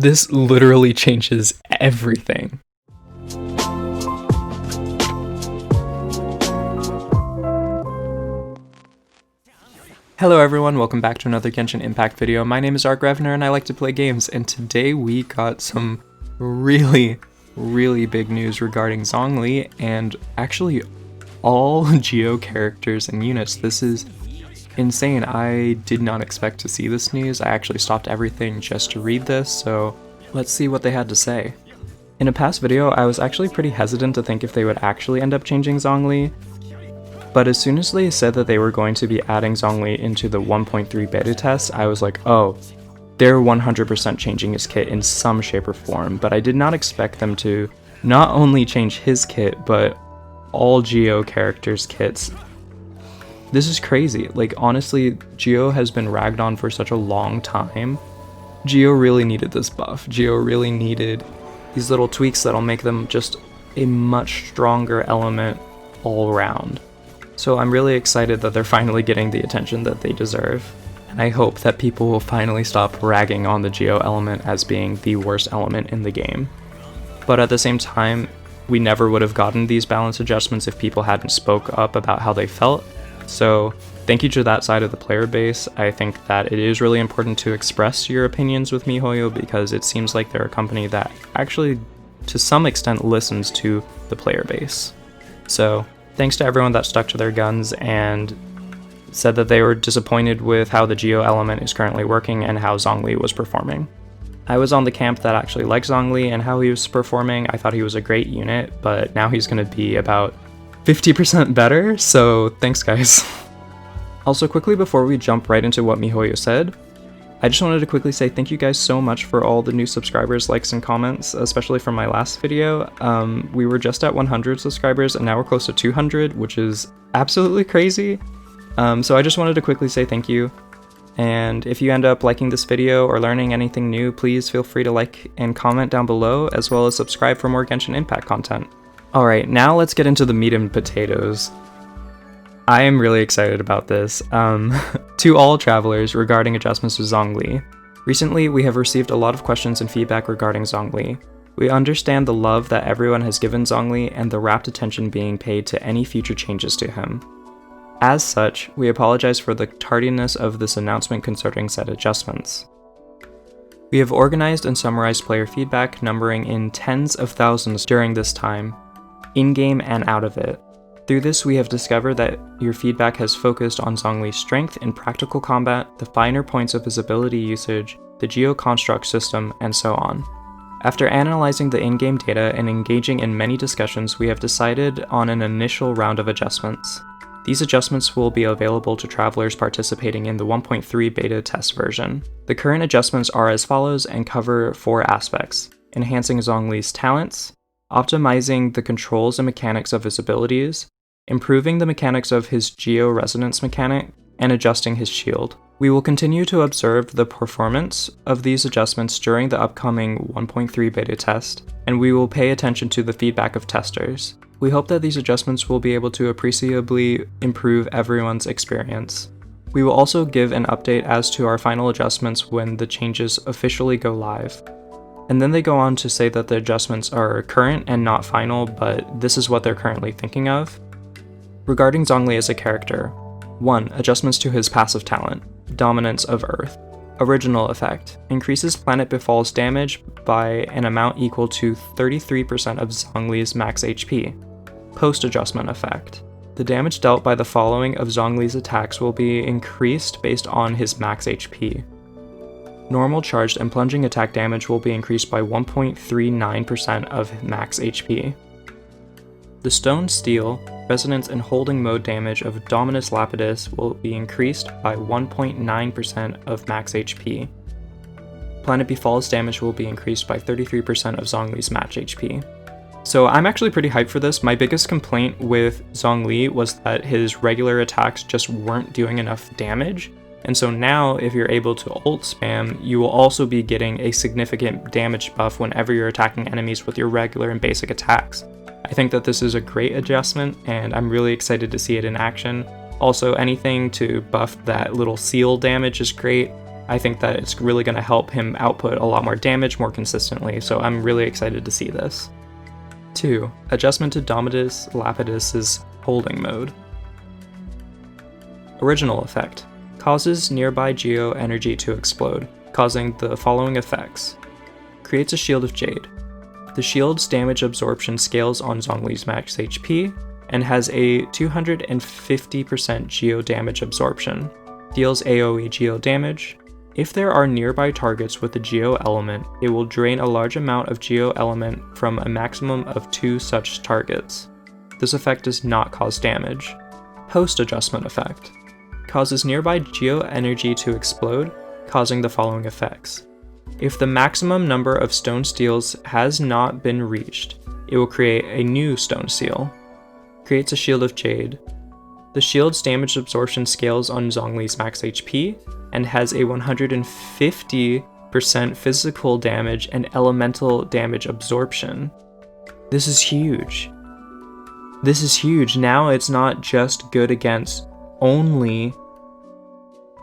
This literally changes everything. Hello everyone, welcome back to another Genshin Impact video. My name is ArkRevner and I like to play games, and today we got some really big news regarding Zhongli and actually all Geo characters and units. This is insane. I did not expect to see this news. I actually stopped everything just to read this, so let's see what they had to say. In a past video, I was actually pretty hesitant to think if they would actually end up changing Zhongli, but as soon as they said that they were going to be adding Zhongli into the 1.3 beta test, I was like, oh, they're 100% changing his kit in some shape or form, but I did not expect them to not only change his kit, but all Geo characters' kits. This is crazy. Like, honestly, Geo has been ragged on for such a long time. Geo really needed this buff. Geo really needed these little tweaks that'll make them just a much stronger element all around. So I'm really excited that they're finally getting the attention that they deserve. And I hope that people will finally stop ragging on the Geo element as being the worst element in the game. But at the same time, we never would have gotten these balance adjustments if people hadn't spoke up about how they felt. So thank you to that side of the player base. I think that it is really important to express your opinions with Mihoyo, because it seems like they're a company that actually to some extent listens to the player base. So thanks to everyone that stuck to their guns and said that they were disappointed with how the Geo element is currently working and how Zhongli was performing. I was on the camp that actually liked Zhongli and how he was performing. I thought he was a great unit, but now he's going to be about 50% better, so thanks guys. Also, quickly before we jump right into what Mihoyo said, I just wanted to quickly say thank you guys so much for all the new subscribers, likes, and comments, especially from my last video. We were just at 100 subscribers and now we're close to 200, which is absolutely crazy. So I just wanted to quickly say thank you. And if you end up liking this video or learning anything new, please feel free to like and comment down below, as well as subscribe for more Genshin Impact content. Alright, now let's get into the meat and potatoes. I am really excited about this. To all travelers regarding adjustments to Zhongli. Recently, we have received a lot of questions and feedback regarding Zhongli. We understand the love that everyone has given Zhongli and the rapt attention being paid to any future changes to him. As such, we apologize for the tardiness of this announcement concerning said adjustments. We have organized and summarized player feedback numbering in tens of thousands during this time, in-game and out of it. Through this, we have discovered that your feedback has focused on Zhongli's strength in practical combat, the finer points of his ability usage, the Geo construct system, and so on. After analyzing the in-game data and engaging in many discussions, we have decided on an initial round of adjustments. These adjustments will be available to travelers participating in the 1.3 beta test version. The current adjustments are as follows and cover 4 aspects: enhancing Zhongli's talents, optimizing the controls and mechanics of his abilities, improving the mechanics of his Geo resonance mechanic, and adjusting his shield. We will continue to observe the performance of these adjustments during the upcoming 1.3 beta test, and we will pay attention to the feedback of testers. We hope that these adjustments will be able to appreciably improve everyone's experience. We will also give an update as to our final adjustments when the changes officially go live. And then they go on to say that the adjustments are current and not final, but this is what they're currently thinking of. Regarding Zhongli as a character: 1. Adjustments to his passive talent, Dominance of Earth. Original effect: increases Planet Befall's damage by an amount equal to 33% of Zhongli's max HP. Post-adjustment effect: the damage dealt by the following of Zhongli's attacks will be increased based on his max HP. Normal charged and plunging attack damage will be increased by 1.39% of max HP. The Stone Steel, Resonance and Holding Mode damage of Dominus Lapidus will be increased by 1.9% of max HP. Planet Befall's damage will be increased by 33% of Zhongli's max HP. So I'm actually pretty hyped for this. My biggest complaint with Zhongli was that his regular attacks just weren't doing enough damage. And so now, if you're able to ult spam, you will also be getting a significant damage buff whenever you're attacking enemies with your regular and basic attacks. I think that this is a great adjustment, and I'm really excited to see it in action. Also, anything to buff that little seal damage is great. I think that it's really going to help him output a lot more damage more consistently, so I'm really excited to see this. 2. Adjustment to Dominus Lapidus's holding mode. Original effect. Causes nearby Geo energy to explode, causing the following effects. Creates a shield of jade. The shield's damage absorption scales on Zhongli's max HP, and has a 250% Geo damage absorption. Deals AoE Geo damage. If there are nearby targets with the Geo Element, it will drain a large amount of Geo Element from a maximum of 2 such targets. This effect does not cause damage. Post-adjustment effect. Causes nearby Geo energy to explode, causing the following effects. If the maximum number of stone steals has not been reached, it will create a new stone seal. Creates a shield of jade. The shield's damage absorption scales on Zhongli's max HP, and has a 150% physical damage and elemental damage absorption. This is huge. This is huge. Now it's not just good against only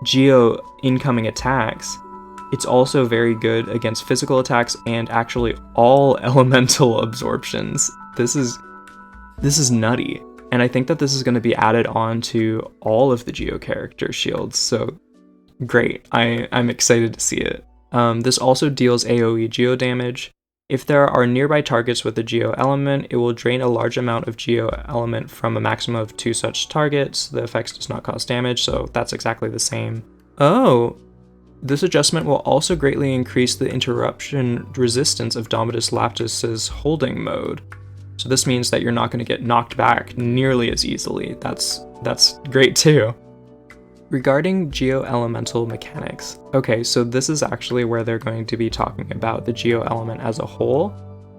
Geo incoming attacks, it's also very good against physical attacks and actually all elemental absorptions. This is nutty. And I think that this is going to be added on to all of the Geo character shields, so great. I'm excited to see it. This also deals AoE Geo damage. If there are nearby targets with the Geo Element, it will drain a large amount of Geo Element from a maximum of 2 such targets. The effects does not cause damage, so that's exactly the same. Oh, this adjustment will also greatly increase the interruption resistance of Dominus Lapidus's holding mode. So this means that you're not going to get knocked back nearly as easily. That's great too. Regarding Geo Elemental mechanics, okay, so this is actually where they're going to be talking about the Geo Element as a whole.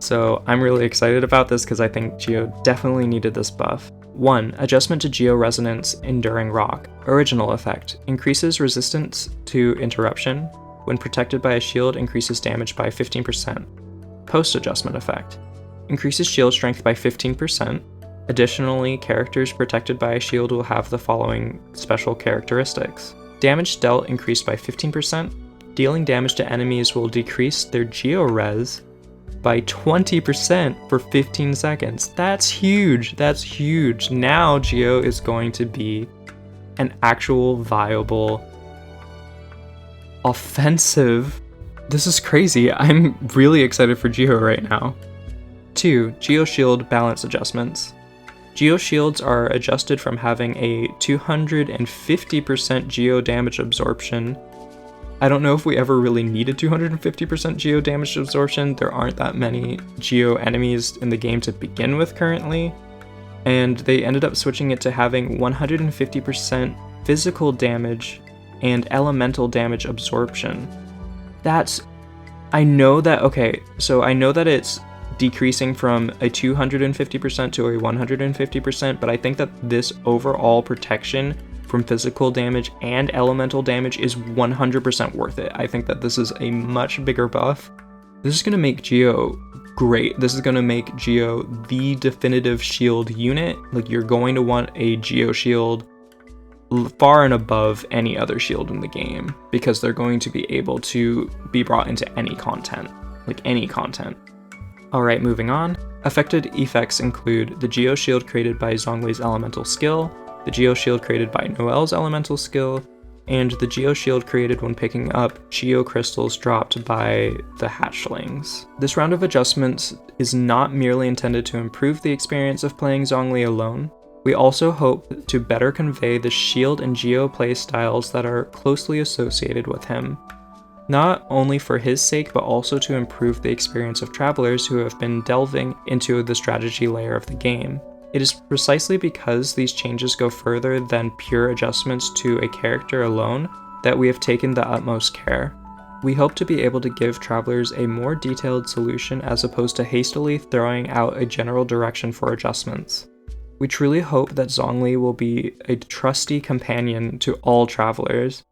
So I'm really excited about this because I think Geo definitely needed this buff. 1. Adjustment to Geo Resonance Enduring Rock. Original effect. Increases resistance to interruption. When protected by a shield, increases damage by 15%. Post-adjustment effect. Increases shield strength by 15%. Additionally, characters protected by a shield will have the following special characteristics. Damage dealt increased by 15%. Dealing damage to enemies will decrease their Geo res by 20% for 15 seconds. That's huge. That's huge. Now Geo is going to be an actual viable offensive. This is crazy. I'm really excited for Geo right now. 2. Geo Shield balance adjustments. Geo shields are adjusted from having a 250% Geo damage absorption. I don't know if we ever really needed 250% Geo damage absorption. There aren't that many Geo enemies in the game to begin with currently. And they ended up switching it to having 150% physical damage and elemental damage absorption. I know that it's decreasing from a 250% to a 150%, but I think that this overall protection from physical damage and elemental damage is 100% worth it. I think that this is a much bigger buff. This is going to make Geo great. This is going to make Geo the definitive shield unit. Like, you're going to want a Geo shield far and above any other shield in the game, because they're going to be able to be brought into any content, like any content. Alright, moving on. Affected effects include the Geo Shield created by Zhongli's elemental skill, the Geo Shield created by Noelle's elemental skill, and the Geo Shield created when picking up Geo crystals dropped by the hatchlings. This round of adjustments is not merely intended to improve the experience of playing Zhongli alone. We also hope to better convey the Shield and Geo playstyles that are closely associated with him, not only for his sake, but also to improve the experience of travelers who have been delving into the strategy layer of the game. It is precisely because these changes go further than pure adjustments to a character alone that we have taken the utmost care. We hope to be able to give travelers a more detailed solution as opposed to hastily throwing out a general direction for adjustments. We truly hope that Zhongli will be a trusty companion to all travelers,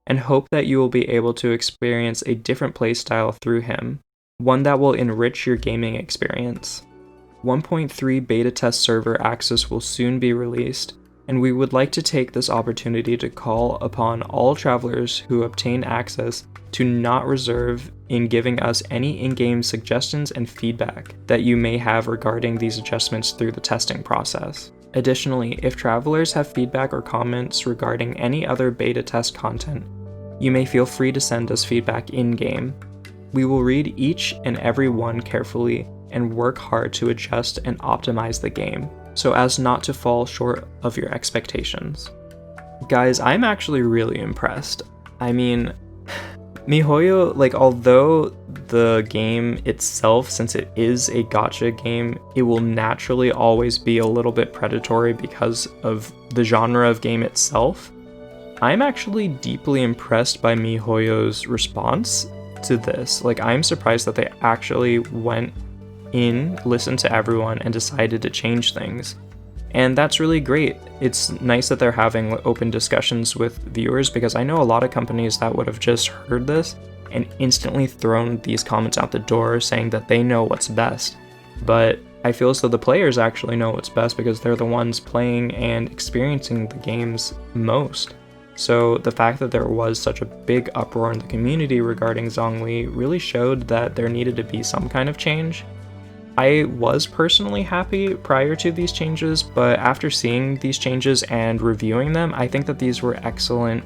and hope that you will be able to experience a different playstyle through him, one that will enrich your gaming experience. 1.3 beta test server access will soon be released, and we would like to take this opportunity to call upon all travelers who obtain access to not reserve in giving us any in-game suggestions and feedback that you may have regarding these adjustments through the testing process. Additionally, if travelers have feedback or comments regarding any other beta test content, you may feel free to send us feedback in-game. We will read each and every one carefully and work hard to adjust and optimize the game, so as not to fall short of your expectations. Guys, I'm actually really impressed. I mean, Mihoyo, although the game itself, since it is a gacha game, it will naturally always be a little bit predatory because of the genre of game itself. I'm actually deeply impressed by Mihoyo's response to this. I'm surprised that they actually went in, listened to everyone, and decided to change things. And that's really great. It's nice that they're having open discussions with viewers, because I know a lot of companies that would have just heard this and instantly thrown these comments out the door saying that they know what's best. But I feel as though the players actually know what's best because they're the ones playing and experiencing the games most. So the fact that there was such a big uproar in the community regarding Zhongli really showed that there needed to be some kind of change. I was personally happy prior to these changes, but after seeing these changes and reviewing them, I think that these were excellent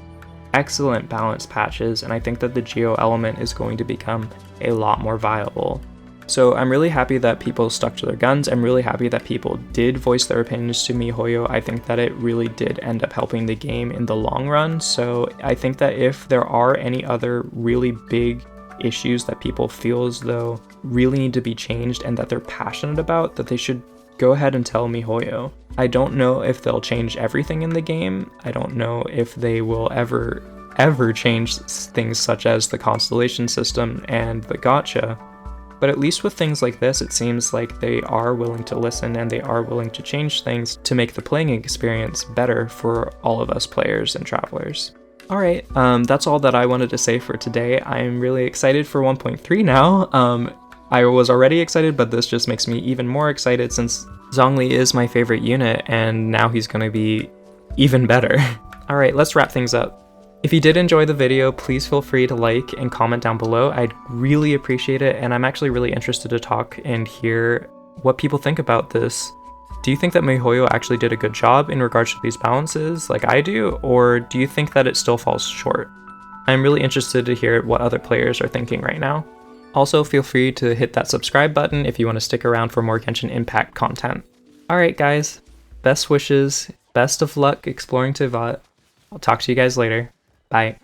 balance patches, and I think that the Geo Element is going to become a lot more viable. So I'm really happy that people stuck to their guns. I'm really happy that people did voice their opinions to Mihoyo. I think that it really did end up helping the game in the long run. So I think that if there are any other really big issues that people feel as though really need to be changed and that they're passionate about, that they should go ahead and tell Mihoyo. I don't know if they'll change everything in the game. I don't know if they will ever change things such as the constellation system and the gacha. But at least with things like this, it seems like they are willing to listen and they are willing to change things to make the playing experience better for all of us players and travelers. Alright, that's all that I wanted to say for today. I'm really excited for 1.3 now. I was already excited, but this just makes me even more excited since Zhongli is my favorite unit and now he's going to be even better. Alright, let's wrap things up. If you did enjoy the video, please feel free to like and comment down below. I'd really appreciate it, and I'm actually really interested to talk and hear what people think about this. Do you think that Mihoyo actually did a good job in regards to these balances like I do, or do you think that it still falls short? I'm really interested to hear what other players are thinking right now. Also, feel free to hit that subscribe button if you want to stick around for more Genshin Impact content. Alright guys, best wishes, best of luck exploring Tivat. I'll talk to you guys later. Bye.